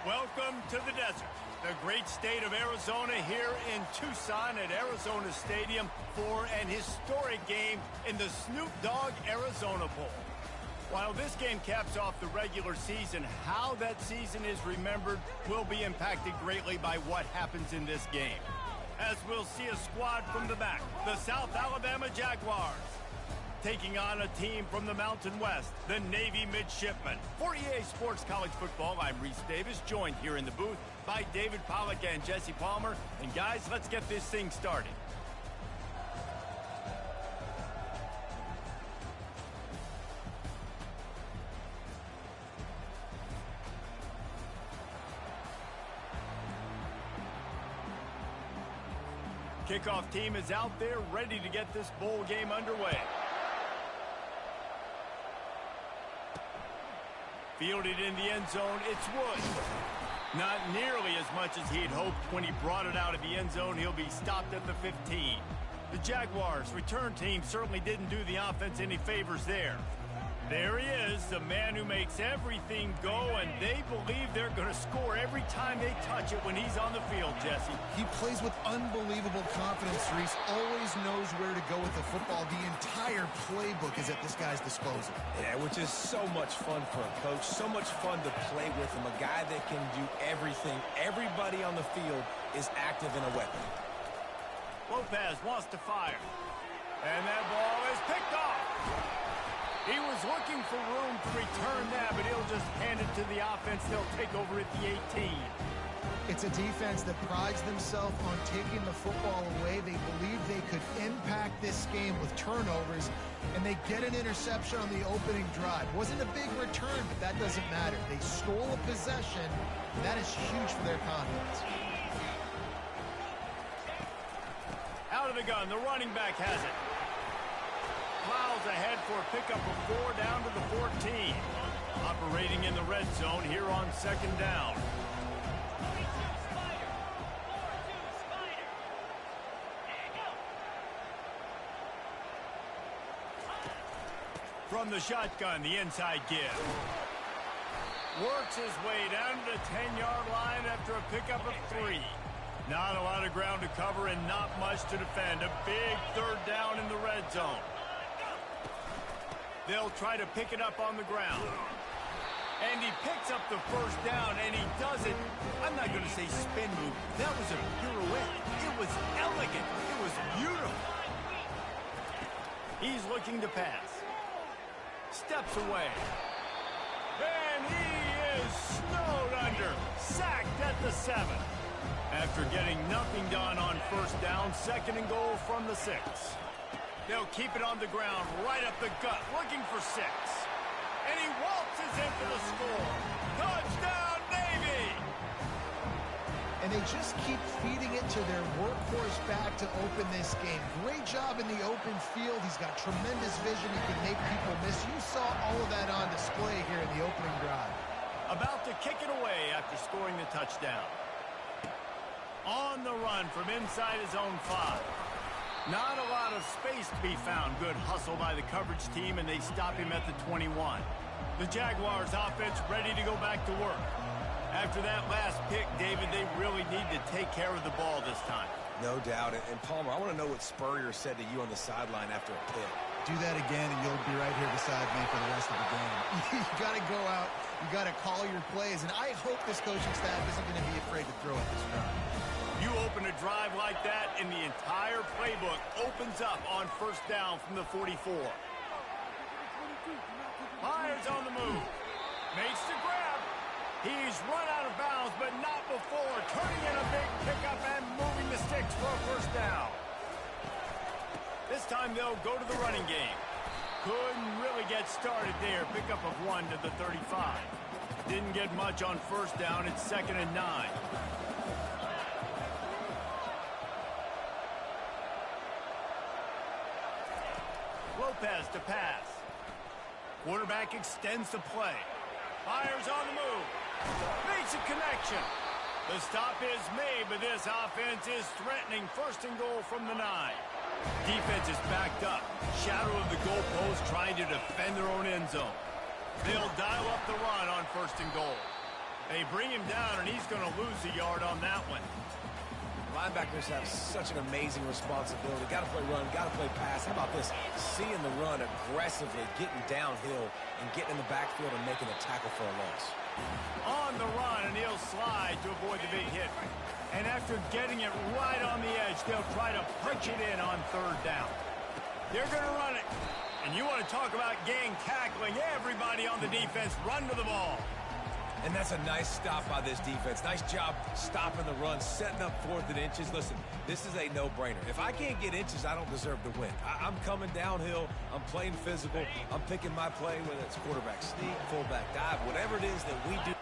Welcome to the desert, the great state of Arizona, here in Tucson at Arizona Stadium for an historic game in the Snoop Dogg Arizona Bowl. While this game caps off the regular season, how that season is remembered will be impacted greatly by what happens in this game. As we'll see a squad from the back, the South Alabama Jaguars, taking on a team from the Mountain West, the Navy Midshipmen. For EA Sports College Football, I'm Reese Davis, joined here in the booth by David Pollack and Jesse Palmer. And guys, let's get this thing started. Kickoff team is out there ready to get this bowl game underway. Fielded in the end zone, it's Woods. Not nearly as much as he'd hoped when he brought it out of the end zone. He'll be stopped at the 15. The Jaguars' return team certainly didn't do the offense any favors there. There he is, the man who makes everything go, and they believe they're going to score every time they touch it when he's on the field, Jesse. He plays with unbelievable confidence, Reese. Always knows where to go with the football. The entire playbook is at this guy's disposal. Yeah, which is so much fun for a coach. So much fun to play with him. A guy that can do everything. Everybody on the field is active in a weapon. Lopez wants to fire. And that ball is picked off. He was looking for room to return that, but he'll just hand it to the offense. They'll take over at the 18. It's a defense that prides themselves on taking the football away. They believe they could impact this game with turnovers, and they get an interception on the opening drive. Wasn't a big return, but that doesn't matter. They stole a possession. That is huge for their confidence. Out of the gun, the running back has it. Plows ahead for a pickup of 4 down to the 14. Operating in the red zone here on second down. From the shotgun, the inside give. Works his way down to the 10-yard line after a pickup of 3. Not a lot of ground to cover and not much to defend. A big third down in the red zone. They'll try to pick it up on the ground. And he picks up the first down, and he does it. I'm not going to say spin move. That was a pirouette. It was elegant. It was beautiful. He's looking to pass. Steps away. And he is snowed under. Sacked at the 7. After getting nothing done on first down, 2nd and goal from the 6. They'll keep it on the ground, right up the gut, looking for 6. And he waltzes in for the score. Touchdown, Navy! And they just keep feeding it to their workhorse back to open this game. Great job in the open field. He's got tremendous vision. He can make people miss. You saw all of that on display here in the opening drive. About to kick it away after scoring the touchdown. On the run from inside his own 5. Not a lot of space to be found. Good hustle by the coverage team, and they stop him at the 21. The Jaguars offense ready to go back to work. After that last pick, David, they really need to take care of the ball this time. No doubt. And Palmer, I want to know what Spurrier said to you on the sideline after a pick. Do that again, and you'll be right here beside me for the rest of the game. You got to go out. You got to call your plays, and I hope this coaching staff isn't going to be afraid to throw at this time. You open a drive like that, and the entire playbook opens up on first down from the 44. Myers on the move. Makes the grab. He's run out of bounds, but not before. Turning in a big pickup and moving the sticks for a first down. This time they'll go to the running game. Couldn't really get started there. Pickup of 1 to the 35. Didn't get much on first down. It's 2nd and 9. Lopez to pass. Quarterback extends the play. Fires on the move. Makes a connection. The stop is made, but this offense is threatening. 1st and goal from the 9. Defense is backed up. Shadow of the goalpost trying to defend their own end zone. They'll dial up the run on 1st and goal. They bring him down, and he's going to lose a yard on that one. Linebackers have such an amazing responsibility. Got to play run, got to play pass. How about this? Seeing the run aggressively, getting downhill, and getting in the backfield and making a tackle for a loss. On the run, and he'll slide to avoid the big hit. And after getting it right on the edge, they'll try to punch it in on third down. They're going to run it. And you want to talk about gang tackling. Everybody on the defense run to the ball. And that's a nice stop by this defense. Nice job stopping the run, setting up 4th and inches. Listen, this is a no-brainer. If I can't get inches, I don't deserve to win. I'm coming downhill. I'm playing physical. I'm picking my play, whether it's quarterback sneak, fullback dive, whatever it is that we do.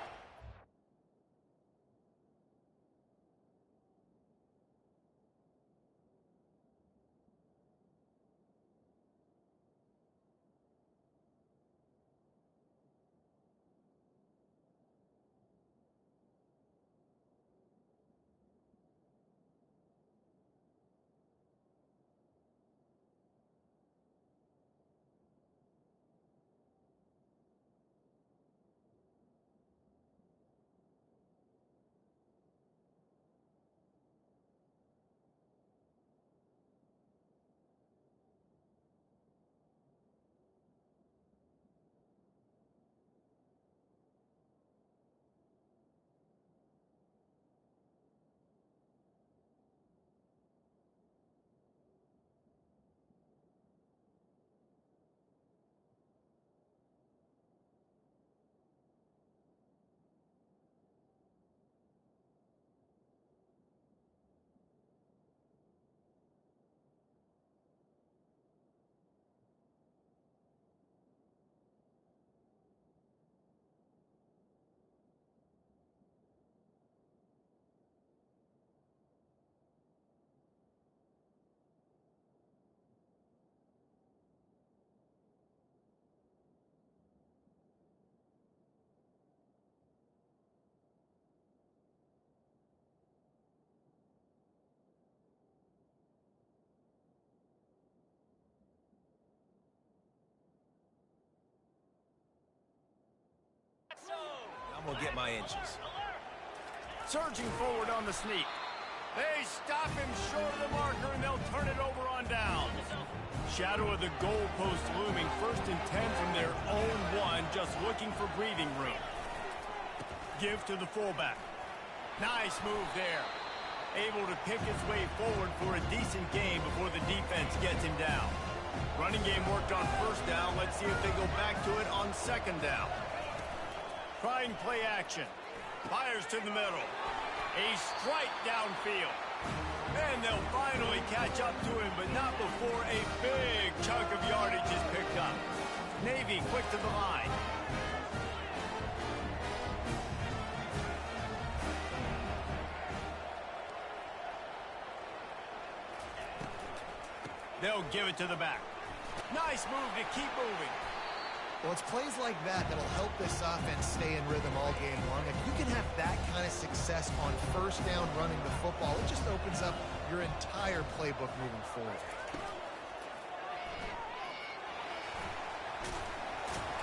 I'm going to get my inches. Surging forward on the sneak. They stop him short of the marker, and they'll turn it over on down. Shadow of the goalpost looming. 1st and 10 from their own 1, just looking for breathing room. Give to the fullback. Nice move there. Able to pick his way forward for a decent gain before the defense gets him down. Running game worked on 1st down. Let's see if they go back to it on 2nd down. Trying play action. Fires to the middle. A strike downfield. And they'll finally catch up to him, but not before a big chunk of yardage is picked up. Navy quick to the line. They'll give it to the back. Nice move to keep moving. Well, it's plays like that that'll help this offense stay in rhythm all game long. If you can have that kind of success on 1st down running the football, it just opens up your entire playbook moving forward.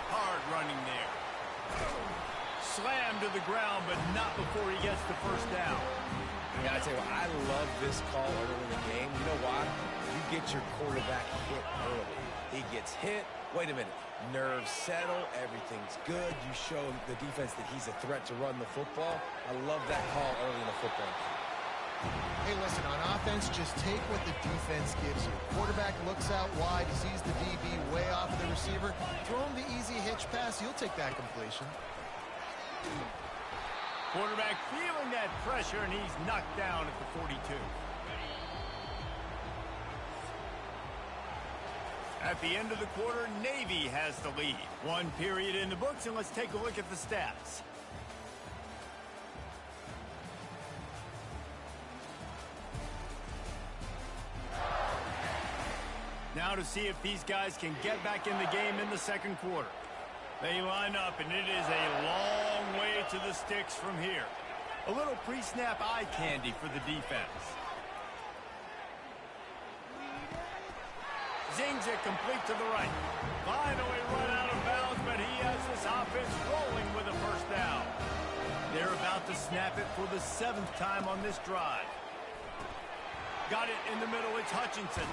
Hard running there. Slam to the ground, but not before he gets the 1st down. I gotta tell you what, I love this call early in the game. You know why? You get your quarterback hit early. He gets hit. Wait a minute. Nerves settle. Everything's good. You show the defense that he's a threat to run the football. I love that call early in the football game. Hey, listen, on offense, just take what the defense gives you. Quarterback looks out wide. He sees the DB way off the receiver. Throw him the easy hitch pass. You'll take that completion. Quarterback feeling that pressure, and he's knocked down at the 42. At the end of the quarter, Navy has the lead. 1 period in the books, and let's take a look at the stats. Now to see if these guys can get back in the game in the 2nd quarter. They line up, and it is a long way to the sticks from here. A little pre-snap eye candy for the defense. Zings it complete to the right. Finally run out of bounds, but he has this offense rolling with a 1st down. They're about to snap it for the 7th time on this drive. Got it in the middle. It's Hutchinson.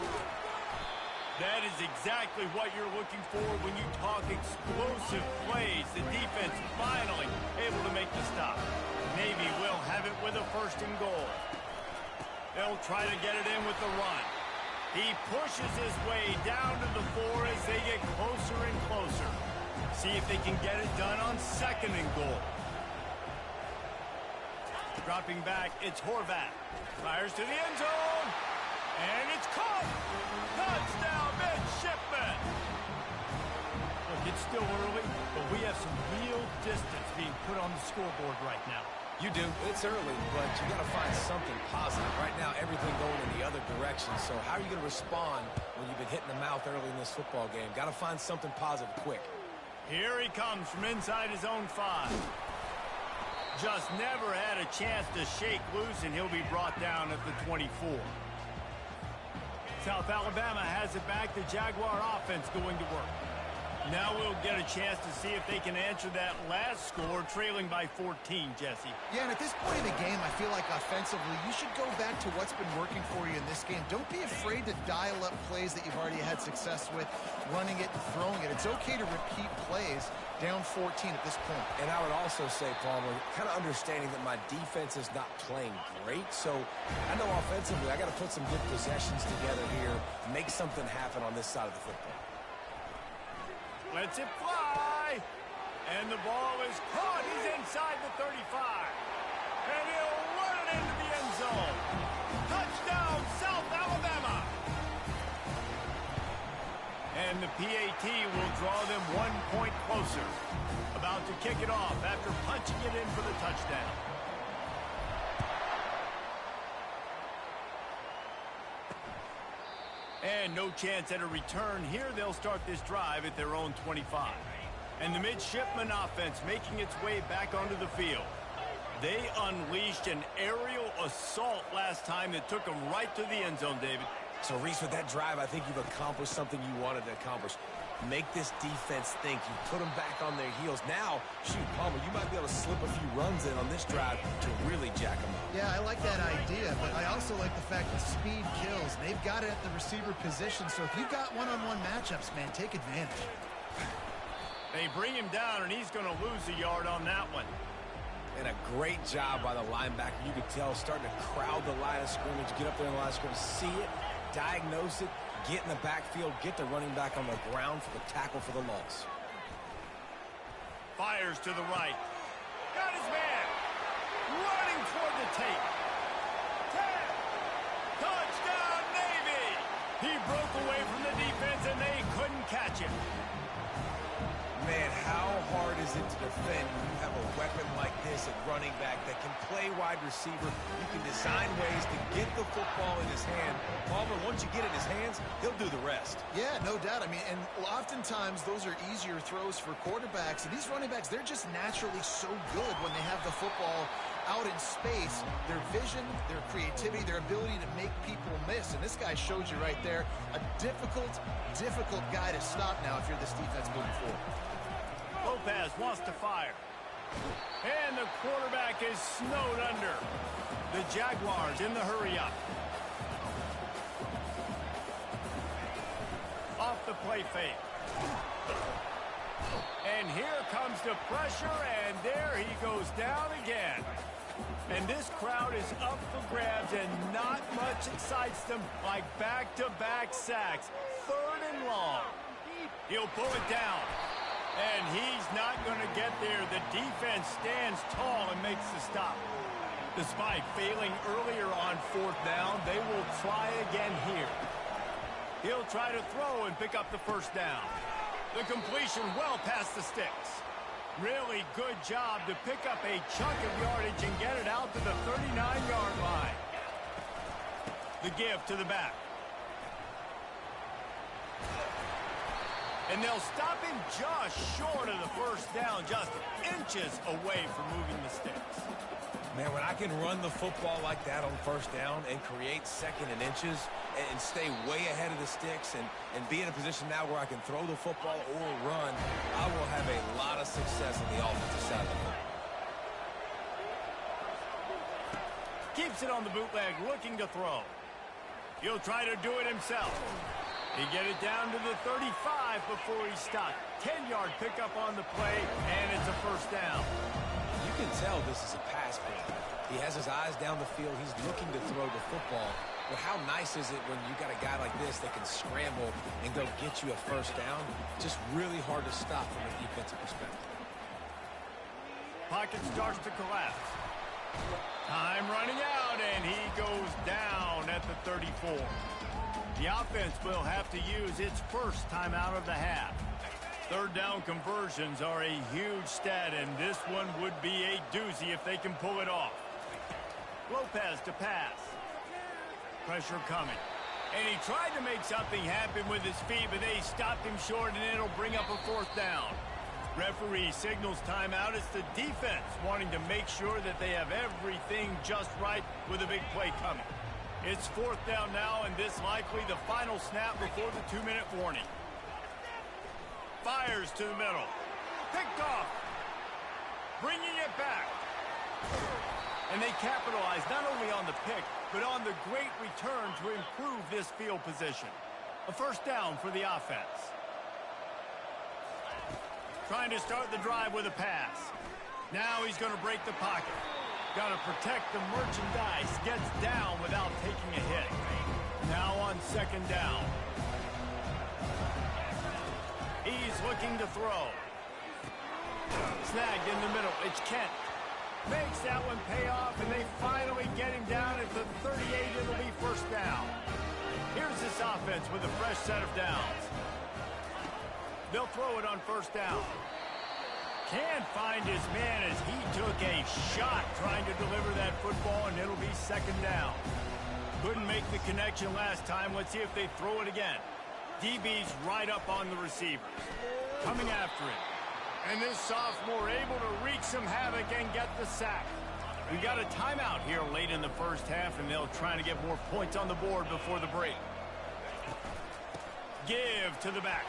That is exactly what you're looking for when you talk explosive plays. The defense finally able to make the stop. Navy will have it with a 1st and goal. They'll try to get it in with the run. He pushes his way down to the 4 as they get closer and closer. See if they can get it done on 2nd and goal. Dropping back, it's Horvath. Fires to the end zone. And it's caught. Touchdown, midshipman. Look, it's still early, but we have some real distance being put on the scoreboard right now. You do. It's early, but you got to find something positive. Right now, everything going in the other direction. So how are you going to respond when you've been hit in the mouth early in this football game? Got to find something positive quick. Here he comes from inside his own 5. Just never had a chance to shake loose, and he'll be brought down at the 24. South Alabama has it back. The Jaguar offense going to work. Now we'll get a chance to see if they can answer that last score, trailing by 14, Jesse. Yeah, and at this point in the game, I feel like offensively, you should go back to what's been working for you in this game. Don't be afraid to dial up plays that you've already had success with, running it and throwing it. It's okay to repeat plays down 14 at this point. And I would also say, Palmer, kind of understanding that my defense is not playing great. So I know offensively, I got to put some good possessions together here, make something happen on this side of the football. Lets it fly. And the ball is caught. He's inside the 35. And he'll run it into the end zone. Touchdown, South Alabama. And the PAT will draw them 1 point closer. About to kick it off after punching it in for the touchdown. And no chance at a return here. They'll start this drive at their own 25. And the midshipman offense making its way back onto the field. They unleashed an aerial assault last time that took them right to the end zone, David. So, Reese, with that drive, I think you've accomplished something you wanted to accomplish. Make this defense think. You put them back on their heels. Now, shoot, Palmer, you might be able to slip a few runs in on this drive to really jack them up. Yeah, I like that idea, but I also like the fact that speed kills. They've got it at the receiver position, so if you've got one-on-one matchups, man, take advantage. They bring him down, and he's going to lose a yard on that one. And a great job by the linebacker. You could tell, starting to crowd the line of scrimmage, get up there in the line of scrimmage, see it, diagnose it, get in the backfield, get the running back on the ground for the tackle for the loss. Fires to the right. Got his man. Running toward the tape. 10. Touchdown, Navy. He broke away from the defense, and they couldn't catch him. Man, how hard is it to defend when you have a weapon like this at running back that can play wide receiver? You can design ways to get the football in his hand. Palmer, once you get it in his hands, he'll do the rest. Yeah, no doubt. I mean, and oftentimes those are easier throws for quarterbacks. And these running backs, they're just naturally so good when they have the football out in space. Their vision, their creativity, their ability to make people miss. And this guy shows you right there, a difficult guy to stop now if you're this defense moving forward. Lopez wants to fire. And the quarterback is snowed under. The Jaguars in the hurry-up. Off the play fake. And here comes the pressure, and there he goes down again. And this crowd is up for grabs, and not much excites them like back-to-back sacks. 3rd and long. He'll pull it down. And he's not going to get there. The defense stands tall and makes the stop. Despite failing earlier on 4th down, they will try again here. He'll try to throw and pick up the 1st down. The completion well past the sticks. Really good job to pick up a chunk of yardage and get it out to the 39-yard line. The give to the back. And they'll stop him just short of the 1st down, just inches away from moving the sticks. Man, when I can run the football like that on 1st down and create 2nd and inches and stay way ahead of the sticks and be in a position now where I can throw the football or run, I will have a lot of success on the offensive side of the football. Keeps it on the bootleg, looking to throw. He'll try to do it himself. He get it down to the 35 before he's stopped. 10-yard pickup on the play, and it's a first down. You can tell this is a pass play. He has his eyes down the field. He's looking to throw the football. But how nice is it when you got a guy like this that can scramble and go get you a first down? Just really hard to stop from a defensive perspective. Pocket starts to collapse. Time running out, and he goes down at the 34. The offense will have to use its first timeout of the half. Third down conversions are a huge stat, and this one would be a doozy if they can pull it off. Lopez to pass. Pressure coming. And he tried to make something happen with his feet, but they stopped him short, and it'll bring up a fourth down. Referee signals timeout. It's the defense wanting to make sure that they have everything just right with a big play coming. It's fourth down now, and this likely the final snap before the 2-minute warning. Fires to the middle. Picked off. Bringing it back. And they capitalize not only on the pick, but on the great return to improve this field position. A first down for the offense. Trying to start the drive with a pass. Now he's going to break the pocket. Got to protect the merchandise. Gets down without taking a hit. Now on second down. He's looking to throw. Snagged in the middle. It's Kent. Makes that one pay off, and they finally get him down at the 38. It'll be first down. Here's this offense with a fresh set of downs. They'll throw it on first down. Can't find his man as he took a shot trying to deliver that football, and it'll be second down. Couldn't make the connection last time. Let's see if they throw it again. DB's right up on the receivers. Coming after it. And this sophomore able to wreak some havoc and get the sack. We got a timeout here late in the first half, and they'll try to get more points on the board before the break. Give to the back.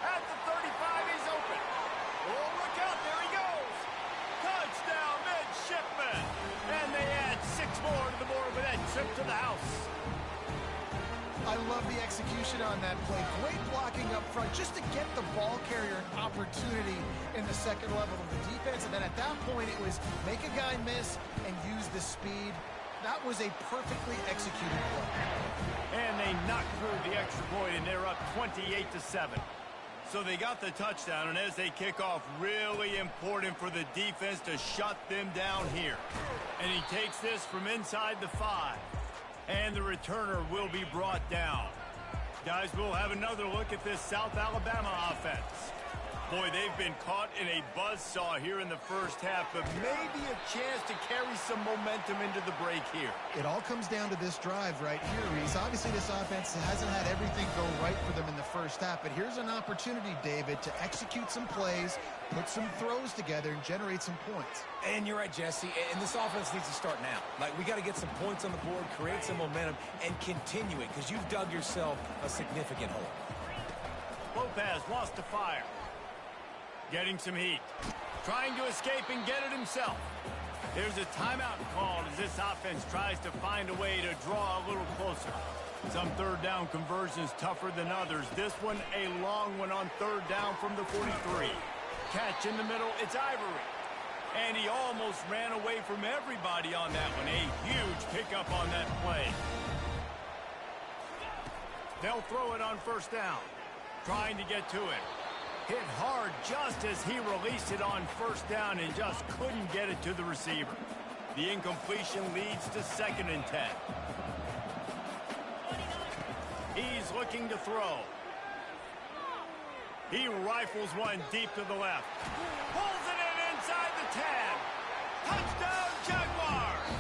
At the 35, he's open. Oh, look out, there he goes. Touchdown, midshipman. And they add 6 more to the board with that trip to the house. I love the execution on that play. Great blocking up front just to get the ball carrier an opportunity in the second level of the defense. And then at that point, it was make a guy miss and use the speed. That was a perfectly executed play. And they knocked through the extra point, and they're up 28-7. So they got the touchdown, and as they kick off, really important for the defense to shut them down here. And he takes this from inside the 5. And the returner will be brought down. Guys, we'll have another look at this South Alabama offense. Boy, they've been caught in a buzzsaw here in the first half, but maybe a chance to carry some momentum into the break here. It all comes down to this drive right here, Reese. Obviously, this offense hasn't had everything go right for them in the first half, but here's an opportunity, David, to execute some plays, put some throws together, and generate some points. And you're right, Jesse, and this offense needs to start now. Like, we got to get some points on the board, create some momentum, and continue it, because you've dug yourself a significant hole. Lopez lost to fire. Getting some heat. Trying to escape and get it himself. There's a timeout called as this offense tries to find a way to draw a little closer. Some third down conversions tougher than others. This one a long one on third down from the 43. Catch in the middle, it's Ivory. And he almost ran away from everybody on that one. A huge pickup on that play. They'll throw it on first down. Trying to get to it. Hit hard just as he released it on first down and just couldn't get it to the receiver. The incompletion leads to 2nd and 10. He's looking to throw. He rifles one deep to the left. Pulls it in inside the 10. Touchdown, Jaguars!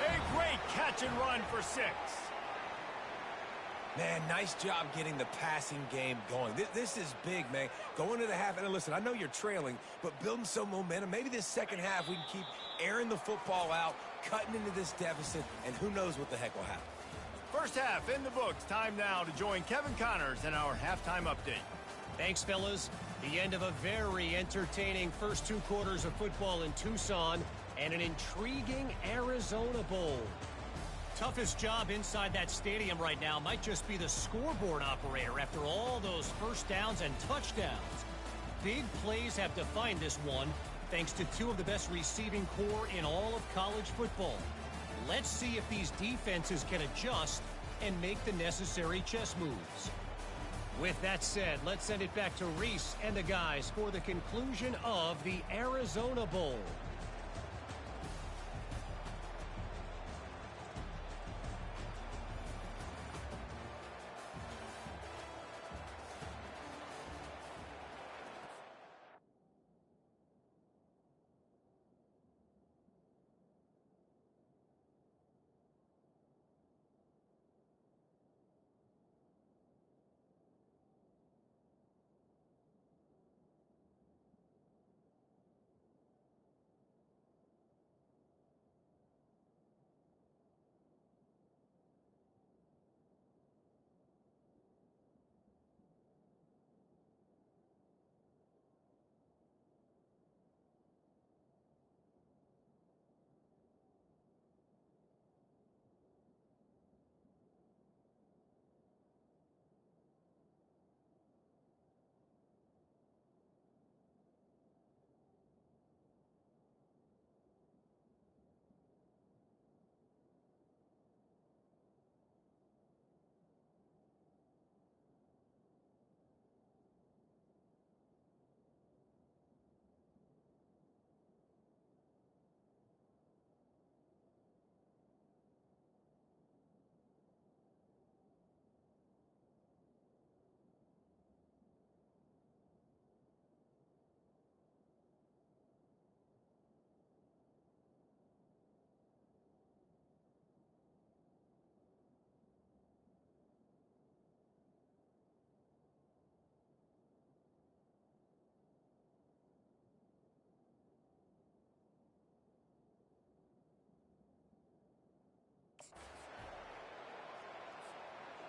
A great catch and run for 6. Man, nice job getting the passing game going. This is big, man. Going to the half, and listen, I know you're trailing, but building some momentum. Maybe this second half we can keep airing the football out, cutting into this deficit, and who knows what the heck will happen. First half in the books. Time now to join Kevin Connors in our halftime update. Thanks, fellas. The end of a very entertaining first 2 quarters of football in Tucson. and an intriguing Arizona Bowl. Toughest job inside that stadium right now might just be the scoreboard operator after all those first downs and touchdowns. Big plays have defined this one, thanks to two of the best receiving corps in all of college football. Let's see if these defenses can adjust and make the necessary chess moves. With that said, let's send it back to Reese and the guys for the conclusion of the Arizona Bowl.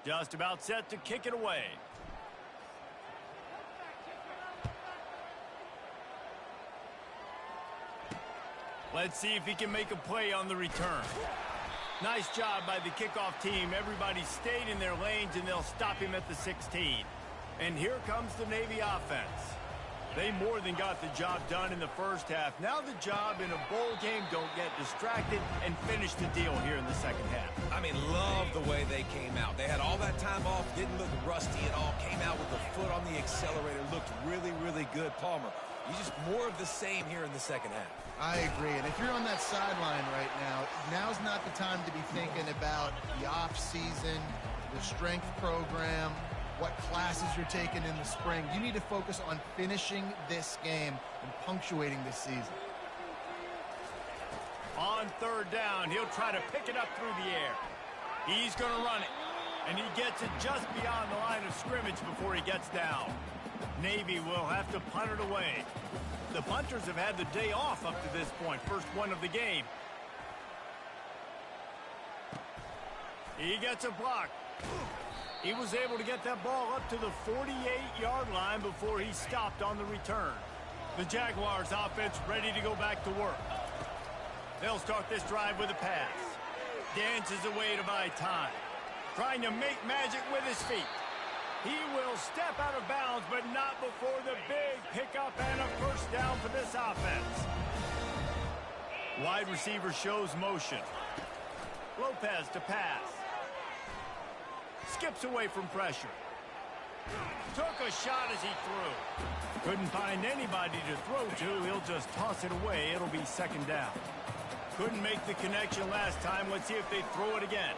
Just about set to kick it away. Let's see if he can make a play on the return. Nice job by the kickoff team. Everybody stayed in their lanes, and they'll stop him at the 16. And here comes the Navy offense. They more than got the job done in the first half. Now the job in a bowl game, don't get distracted and finish the deal here in the second half. I mean, love the way they came out. They had all that time off, didn't look rusty at all, came out with the foot on the accelerator, looked really, really good. Palmer, you just more of the same here in the second half. I agree. And if you're on that sideline right now, now's not the time to be thinking about the off-season, the strength program, what classes you're taking in the spring. You need to focus on finishing this game and punctuating this season. On third down, he'll try to pick it up through the air. He's going to run it, and he gets it just beyond the line of scrimmage before he gets down. Navy will have to punt it away. The punters have had the day off up to this point, first one of the game. He gets a block. He was able to get that ball up to the 48-yard line before he stopped on the return. The Jaguars offense ready to go back to work. They'll start this drive with a pass. Dances away to buy time. Trying to make magic with his feet. He will step out of bounds, but not before the big pickup and a first down for this offense. Wide receiver shows motion. Lopez to pass. Skips away from pressure. Took a shot as he threw. Couldn't find anybody to throw to. He'll just toss it away. It'll be second down. Couldn't make the connection last time. Let's see if they throw it again.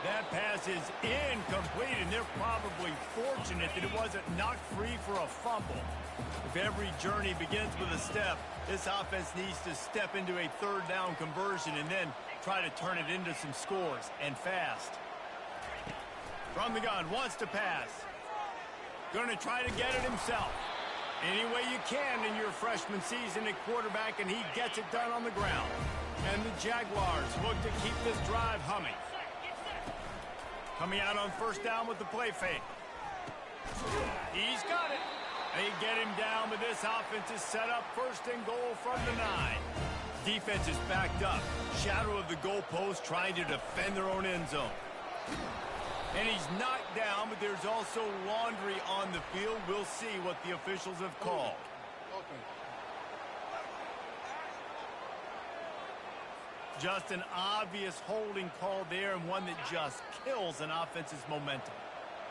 That pass is incomplete, and they're probably fortunate that it wasn't knocked free for a fumble. If every journey begins with a step, this offense needs to step into a third down conversion and then try to turn it into some scores, and fast. From the gun, wants to pass. Going to try to get it himself. Any way you can in your freshman season at quarterback, and he gets it done on the ground. And the Jaguars look to keep this drive humming. Coming out on first down with the play fake. He's got it. They get him down, but this offense is set up first and goal from the 9. Defense is backed up. Shadow of the goalpost trying to defend their own end zone. And he's knocked down, but there's also laundry on the field. We'll see what the officials have called. Just an obvious holding call there, and one that just kills an offense's momentum.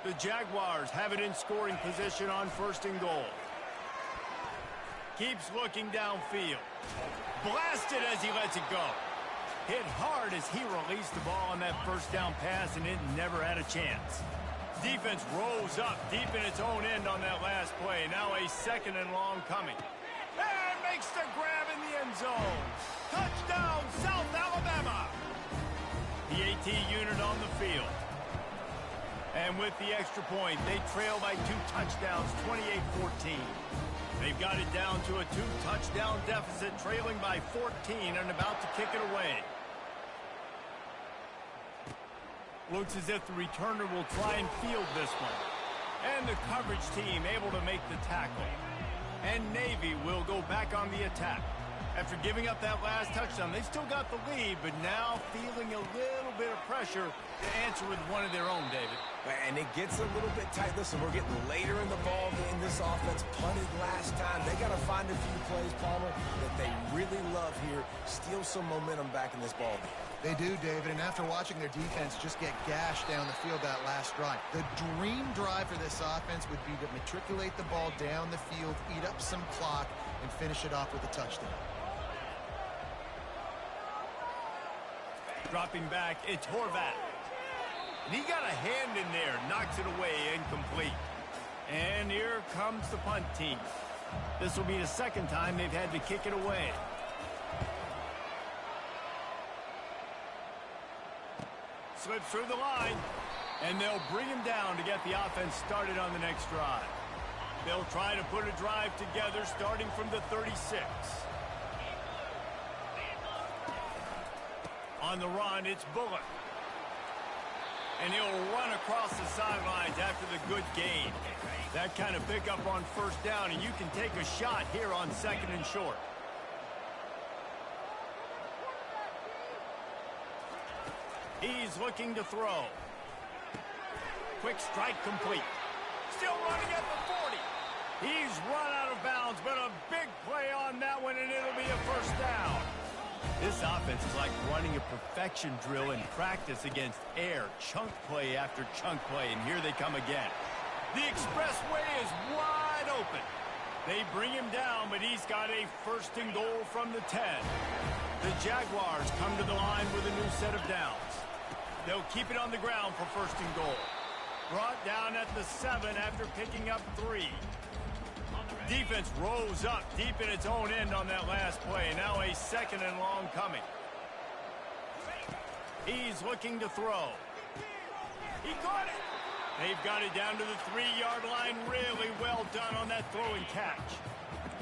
The Jaguars have it in scoring position on 1st and goal. Keeps looking downfield. Blasted as he lets it go. Hit hard as he released the ball on that 1st down pass, and it never had a chance. Defense rose up deep in its own end on that last play. Now a 2nd and long coming. And makes the grab in the end zone. Touchdown, South Alabama. The AT unit on the field. And with the extra point, they trail by 2 touchdowns, 28-14. They've got it down to a 2-touchdown deficit, trailing by 14 and about to kick it away. Looks as if the returner will try and field this one. And the coverage team able to make the tackle. And Navy will go back on the attack. After giving up that last touchdown, they still got the lead, but now feeling a little bit of pressure to answer with one of their own, David. And it gets a little bit tight. Listen, we're getting later in the ball game. This offense punted last time. They got to find a few plays, Palmer, that they really love here. Steal some momentum back in this ball game. They do, David, and after watching their defense just get gashed down the field that last drive, the dream drive for this offense would be to matriculate the ball down the field, eat up some clock, and finish it off with a touchdown. Dropping back, it's Horvath. And he got a hand in there, knocks it away, incomplete. And here comes the punt team. This will be the 2nd time they've had to kick it away. Slips through the line, and they'll bring him down to get the offense started on the next drive. They'll try to put a drive together starting from the 36. On the run, it's Bullock. And he'll run across the sidelines after the good gain. That kind of pickup on 1st down, and you can take a shot here on 2nd and short. He's looking to throw. Quick strike complete. Still running at the 40. He's run out of bounds, but a big play on that one, and it'll be a 1st down. This offense is like running a perfection drill in practice against air. Chunk play after chunk play, and here they come again. The expressway is wide open. They bring him down, but he's got a 1st and goal from the 10. The Jaguars come to the line with a new set of downs. They'll keep it on the ground for 1st and goal. Brought down at the 7 after picking up 3. Defense rose up deep in its own end on that last play. Now a 2nd and long coming. He's looking to throw. He caught it. They've got it down to the 3-yard line. Really well done on that throw and catch.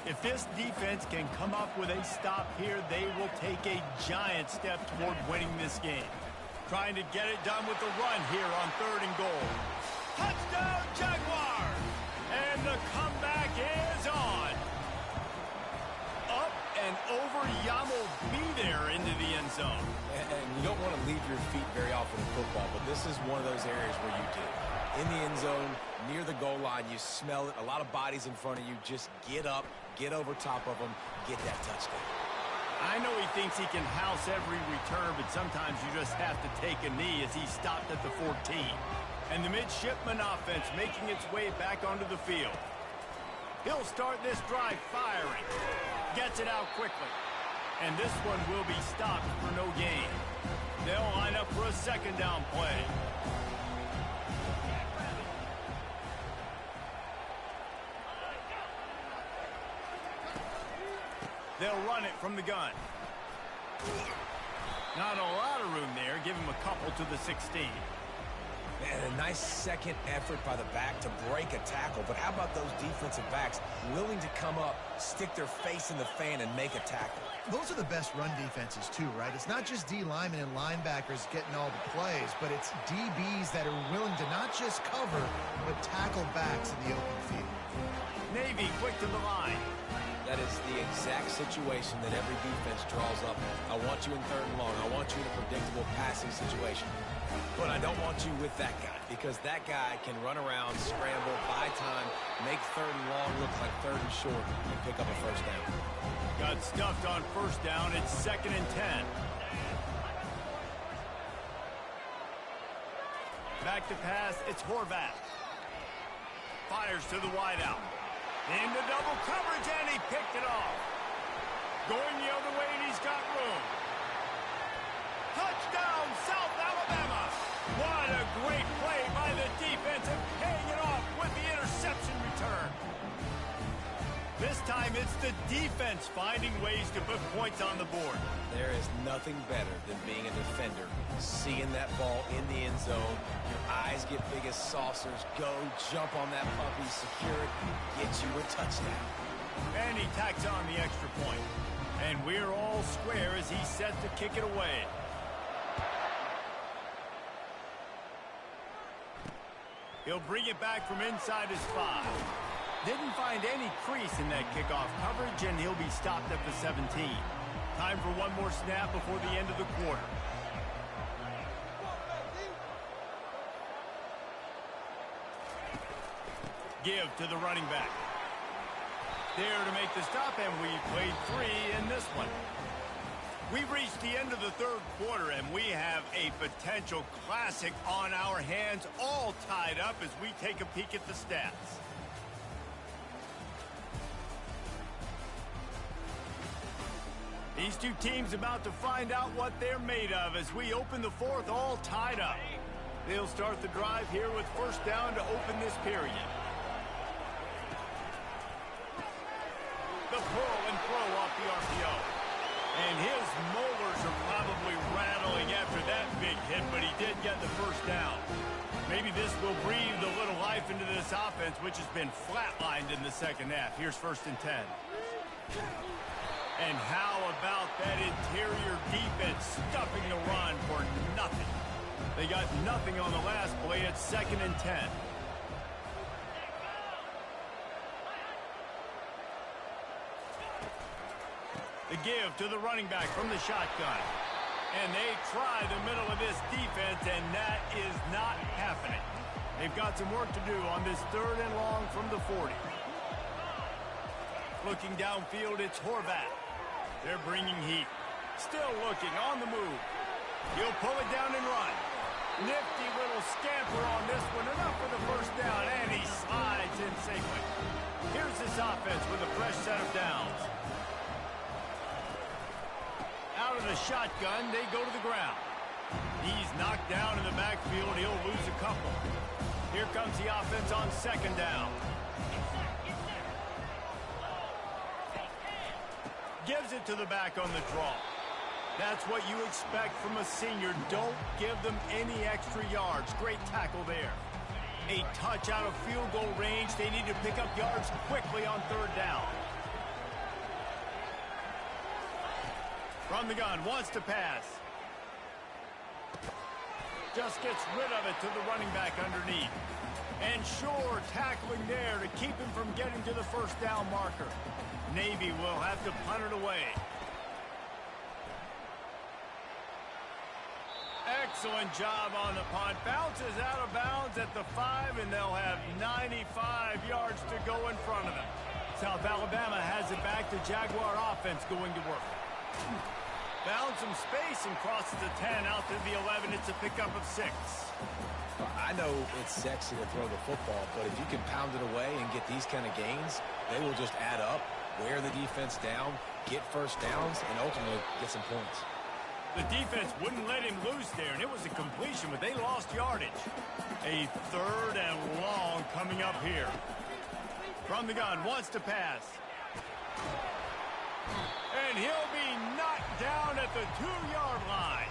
If this defense can come up with a stop here, they will take a giant step toward winning this game. Trying to get it done with the run here on 3rd and goal. Touchdown, Jaguars! And the comeback is on. Up and over, Yamo be there into the end zone. And you don't want to leave your feet very often in football, but this is one of those areas where you do. In the end zone, near the goal line, you smell it. A lot of bodies in front of you. Just get up, get over top of them, get that touchdown. I know he thinks he can house every return, but sometimes you just have to take a knee as he stopped at the 14. And the midshipman offense making its way back onto the field. He'll start this drive firing. Gets it out quickly. And this one will be stopped for no gain. They'll line up for a 2nd down play. They'll run it from the gun. Not a lot of room there. Give him a couple to the 16. And a nice 2nd effort by the back to break a tackle. But how about those defensive backs willing to come up, stick their face in the fan, and make a tackle? Those are the best run defenses, too, right? It's not just D linemen and linebackers getting all the plays, but it's DBs that are willing to not just cover, but tackle backs in the open field. Navy quick to the line. That is the exact situation that every defense draws up. I want you in 3rd and long. I want you in a predictable passing situation. But I don't want you with that guy, because that guy can run around, scramble, buy time, make 3rd and long look like 3rd and short, and pick up a 1st down. Got stuffed on 1st down. It's 2nd and 10. Back to pass. It's Horvath. Fires to the wideout. Into double coverage, and he picked it off. Going the other way, and he's got room. Touchdown, South Alabama. What a great play by the defense, and paying it off with the interception return. This time, it's the defense finding ways to put points on the board. There is nothing better than being a defender, seeing that ball in the end zone. Your eyes get big as saucers. Go, jump on that puppy, secure it, get you a touchdown. And he tacks on the extra point. And we're all square as he's set to kick it away. He'll bring it back from inside his 5. Didn't find any crease in that kickoff coverage, and he'll be stopped at the 17. Time for one more snap before the end of the quarter. Give to the running back. There to make the stop, and we played 3 in this one. We've reached the end of the 3rd quarter, and we have a potential classic on our hands, all tied up as we take a peek at the stats. These two teams about to find out what they're made of as we open the 4th, all tied up. They'll start the drive here with 1st down to open this period. The pull and throw off the RPO. And his molars are probably rattling after that big hit, but he did get the 1st down. Maybe this will breathe a little life into this offense, which has been flatlined in the 2nd half. Here's 1st and 10. And how about that interior defense stuffing the run for nothing? They got nothing on the last play. It's 2nd and 10. The give to the running back from the shotgun. And they try the middle of this defense, and that is not happening. They've got some work to do on this 3rd and long from the 40. Looking downfield, it's Horvath. They're bringing heat. Still looking on the move. He'll pull it down and run. Nifty little scamper on this one. Enough for the 1st down, and he slides in safely. Here's this offense with a fresh set of downs. Out of the shotgun, they go to the ground. He's knocked down in the backfield. He'll lose a couple. Here comes the offense on 2nd down. Gives it to the back on the draw. That's what you expect from a senior. Don't give them any extra yards. Great tackle there. A touch out of field goal range. They need to pick up yards quickly on 3rd down. From the gun, wants to pass. Just gets rid of it to the running back underneath. And sure, tackling there to keep him from getting to the 1st down marker. Navy will have to punt it away. Excellent job on the punt. Bounces out of bounds at the 5, and they'll have 95 yards to go in front of them. South Alabama has it back. The Jaguar offense going to work. Found some space and crosses the 10 out to the 11. It's a pickup of 6. I know it's sexy to throw the football, but if you can pound it away and get these kind of gains, they will just add up, wear the defense down, get 1st downs, and ultimately get some points. The defense wouldn't let him loose there, and it was a completion, but they lost yardage. A 3rd and long coming up here. From the gun, wants to pass. And he'll be knocked down at the 2-yard line.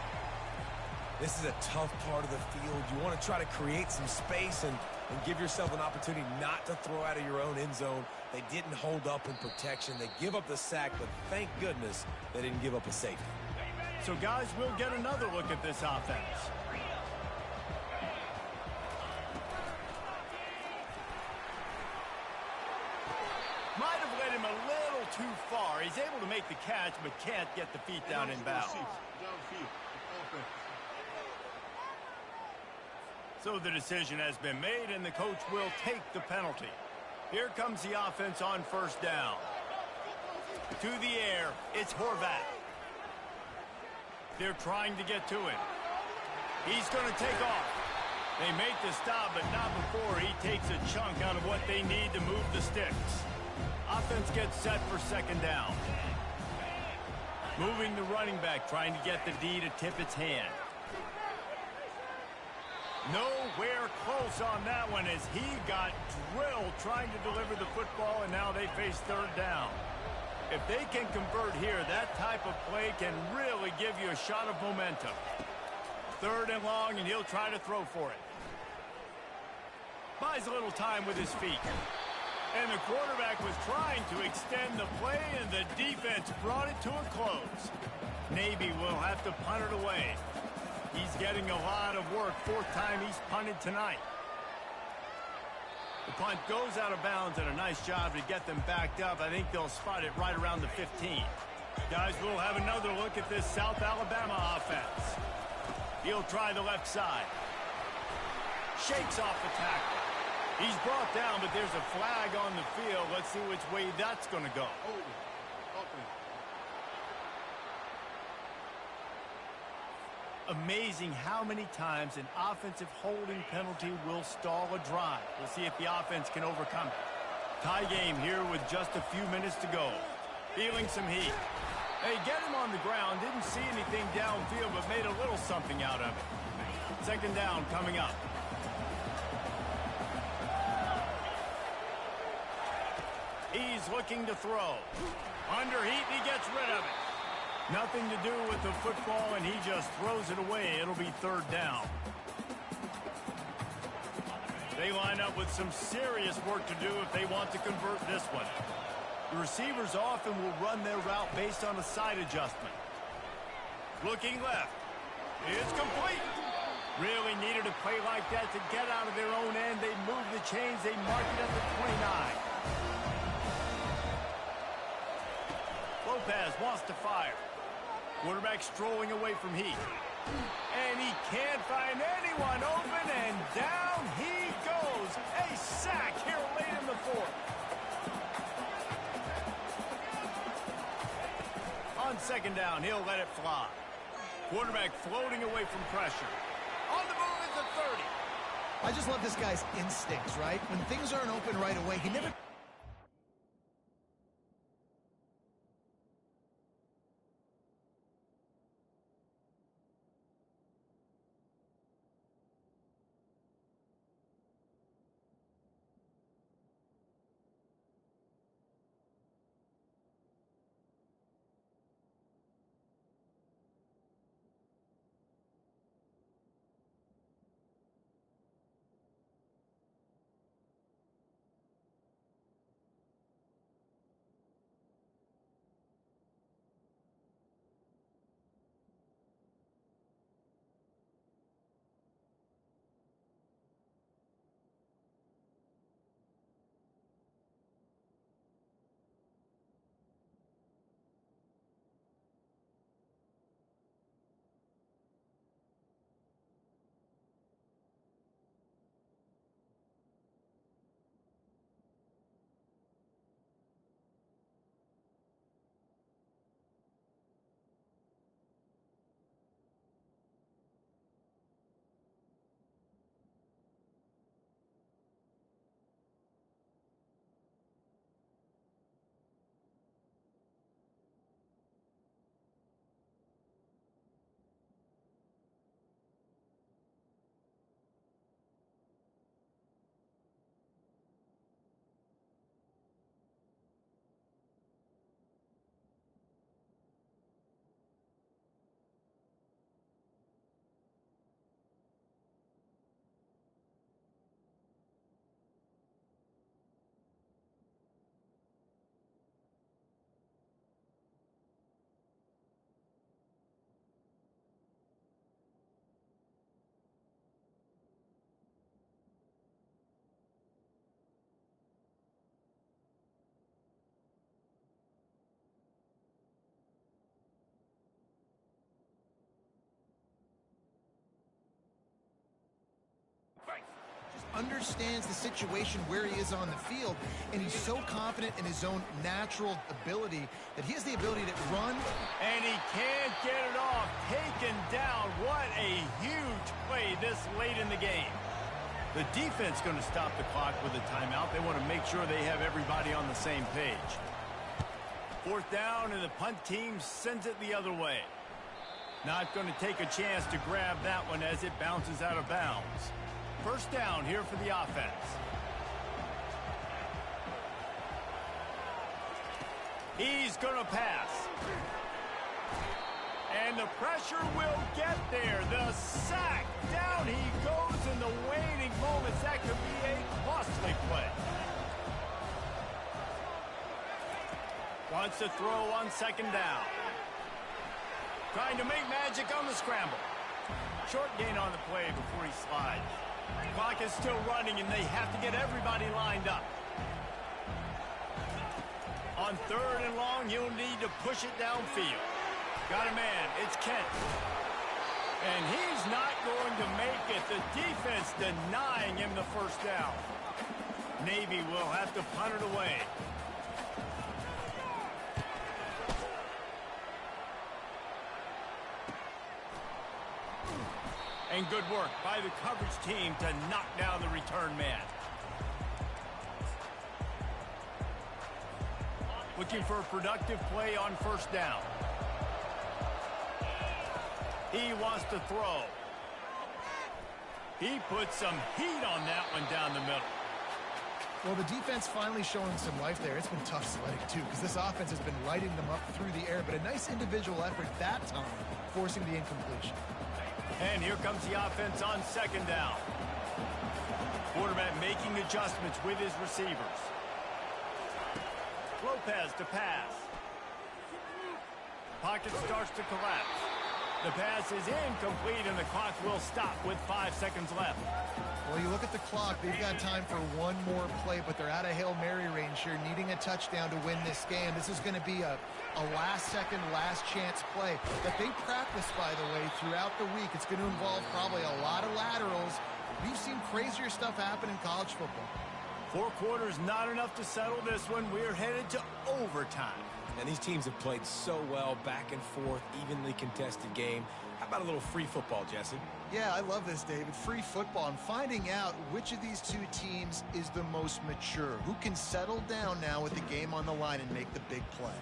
This is a tough part of the field. You want to try to create some space and give yourself an opportunity not to throw out of your own end zone. They didn't hold up in protection. They give up the sack, but thank goodness they didn't give up a safety. So, guys, we'll get another look at this offense. Might have led him a little too far. He's able to make the catch, but can't get the feet down in bounds. So the decision has been made, and the coach will take the penalty. Here comes the offense on first down. To the air, it's Horvat. They're trying to get to him. He's going to take off. They make the stop, but not before he takes a chunk out of what they need to move the sticks. Offense gets set for second down. Moving the running back, trying to get the D to tip its hand. Nowhere close on that one as he got drilled trying to deliver the football, and now they face third down. If they can convert here, that type of play can really give you a shot of momentum. Third and long, and he'll try to throw for it. Buys a little time with his feet. And the quarterback was trying to extend the play, and the defense brought it to a close. Navy will have to punt it away. He's getting a lot of work. Fourth time he's punted tonight. The punt goes out of bounds, and a nice job to get them backed up. I think they'll spot it right around the 15. Guys, we'll have another look at this South Alabama offense. He'll try the left side. Shakes off the tackle. He's brought down, but there's a flag on the field. Let's see which way that's going to go. Amazing how many times an offensive holding penalty will stall a drive. We'll see if the offense can overcome it. Tie game here with just a few minutes to go. Feeling some heat. They get him on the ground. Didn't see anything downfield, but made a little something out of it. Second down coming up. He's looking to throw. Under heat, and he gets rid of it. Nothing to do with the football, and he just throws it away. It'll be third down. They line up with some serious work to do if they want to convert this one. The receivers often will run their route based on a side adjustment. Looking left. It's complete. Really needed a play like that to get out of their own end. They move the chains. They mark it at the 29. Lopez wants to fire. Quarterback strolling away from heat. And he can't find anyone open, and down he goes. A sack here late in the fourth. On second down, he'll let it fly. Quarterback floating away from pressure. On the move is the 30. I just love this guy's instincts, right? When things aren't open right away, he never... understands the situation where he is on the field, and he's so confident in his own natural ability that he has the ability to run. And he can't get it off. Taken down. What a huge play this late in the game. The defense going to stop the clock with a timeout. They want to make sure they have everybody on the same page. Fourth down, and the punt team sends it the other way. Not going to take a chance to grab that one as it bounces out of bounds. First down here for the offense. He's going to pass. And the pressure will get there. The sack. Down he goes in the waning moments. That could be a costly play. Wants to throw on second down. Trying to make magic on the scramble. Short gain on the play before he slides. Clock is still running, and they have to get everybody lined up. On third and long, he'll need to push it downfield. Got a man. It's Kent. And he's not going to make it. The defense denying him the first down. Navy will have to punt it away. And good work by the coverage team to knock down the return man. Looking for a productive play on first down. He wants to throw. He put some heat on that one down the middle. Well, the defense finally showing some life there. It's been tough sledding, too, because this offense has been lighting them up through the air. But a nice individual effort that time, forcing the incompletion. And here comes the offense on second down. Quarterback making adjustments with his receivers. Lopez to pass. Pocket starts to collapse. The pass is incomplete, and the clock will stop with 5 seconds left. Well, you look at the clock. They've got time for one more play, but they're out of Hail Mary range here, needing a touchdown to win this game. This is going to be a last-second, last-chance play that they practice, by the way, throughout the week. It's going to involve probably a lot of laterals. We've seen crazier stuff happen in college football. 4 quarters, not enough to settle this one. We're headed to overtime. And these teams have played so well, back and forth, evenly contested game. How about a little free football, Jesse? Yeah, I love this, David. Free football and finding out which of these two teams is the most mature, who can settle down now with the game on the line and make the big play.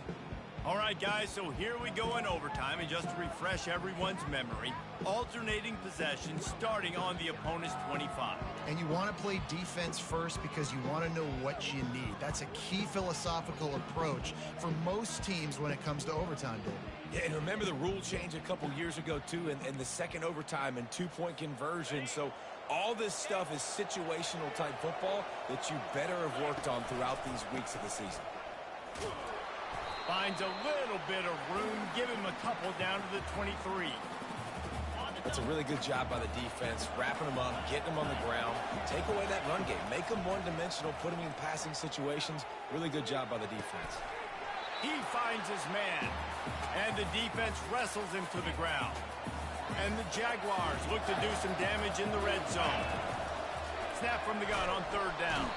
All right, guys, so here we go in overtime, and just to refresh everyone's memory, alternating possession starting on the opponent's 25. And you want to play defense first because you want to know what you need. That's a key philosophical approach for most teams when it comes to overtime, David. Yeah, and remember the rule change a couple years ago, too, and the second overtime and two-point conversion. So all this stuff is situational-type football that you better have worked on throughout these weeks of the season. Finds a little bit of room. Give him a couple down to the 23. That's a really good job by the defense, wrapping them up, getting them on the ground. Take away that run game. Make them one-dimensional, put them in passing situations. Really good job by the defense. He finds his man, and the defense wrestles him to the ground. And the Jaguars look to do some damage in the red zone. Snap from the gun on third down.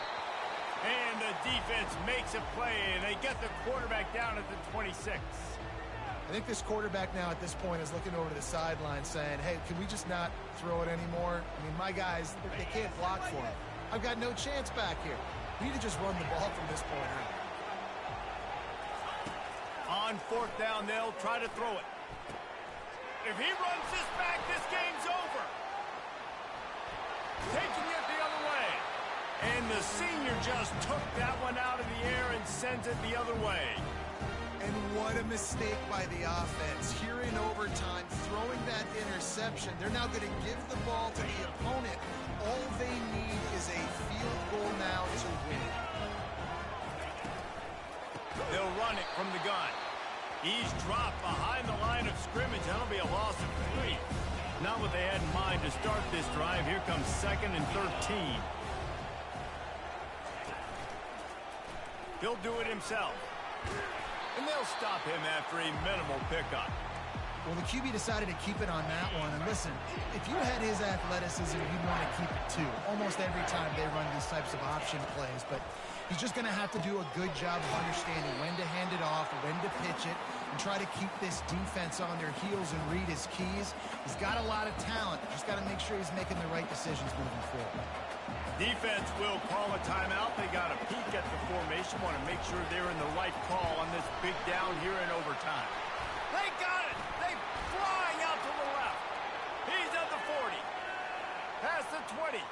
And the defense makes a play, and they get the quarterback down at the 26. I think this quarterback now at this point is looking over to the sideline saying, hey, can we just not throw it anymore? I mean, my guys, they can't block for him. I've got no chance back here. We need to just run the ball from this point on. On fourth down, they'll try to throw it. If he runs this back, this game's over. Taking it the other way. And the senior just took that one out of the air and sends it the other way. And what a mistake by the offense. Here in overtime, throwing that interception. They're now going to give the ball to the opponent. All they need is a field goal now to win. They'll run it from the gun. He's dropped behind the line of scrimmage. That'll be a loss of 3. Not what they had in mind to start this drive. Here comes 2nd and 13. He'll do it himself. And they'll stop him after a minimal pickup. Well, the QB decided to keep it on that one. And listen, if you had his athleticism, you'd want to keep it too. Almost every time they run these types of option plays. But he's just going to have to do a good job of understanding when to hand it off, when to pitch it, and try to keep this defense on their heels and read his keys. He's got a lot of talent. Just got to make sure he's making the right decisions moving forward. Defense will call a timeout. They got a peek at the formation. Want to make sure they're in the right call on this big down here in overtime. They got it. They flying out to the left. He's at the 40. Past the 20.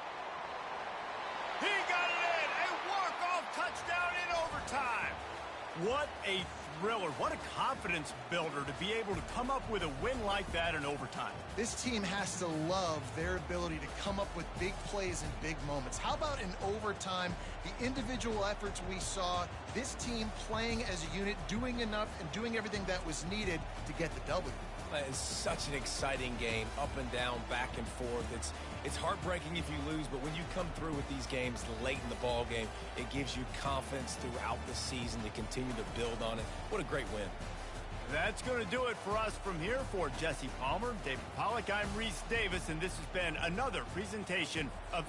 He got it in. A walk-off touchdown in overtime. What a thriller. What a confidence builder to be able to come up with a win like that in overtime. This team has to love their ability to come up with big plays and big moments. How about in overtime, the individual efforts we saw, this team playing as a unit, doing enough and doing everything that was needed to get the W. It's such an exciting game, up and down, back and forth. It's heartbreaking if you lose, but when you come through with these games late in the ball game, it gives you confidence throughout the season to continue to build on it. What a great win. That's going to do it for us from here. For Jesse Palmer, David Pollack, I'm Reese Davis, and this has been another presentation of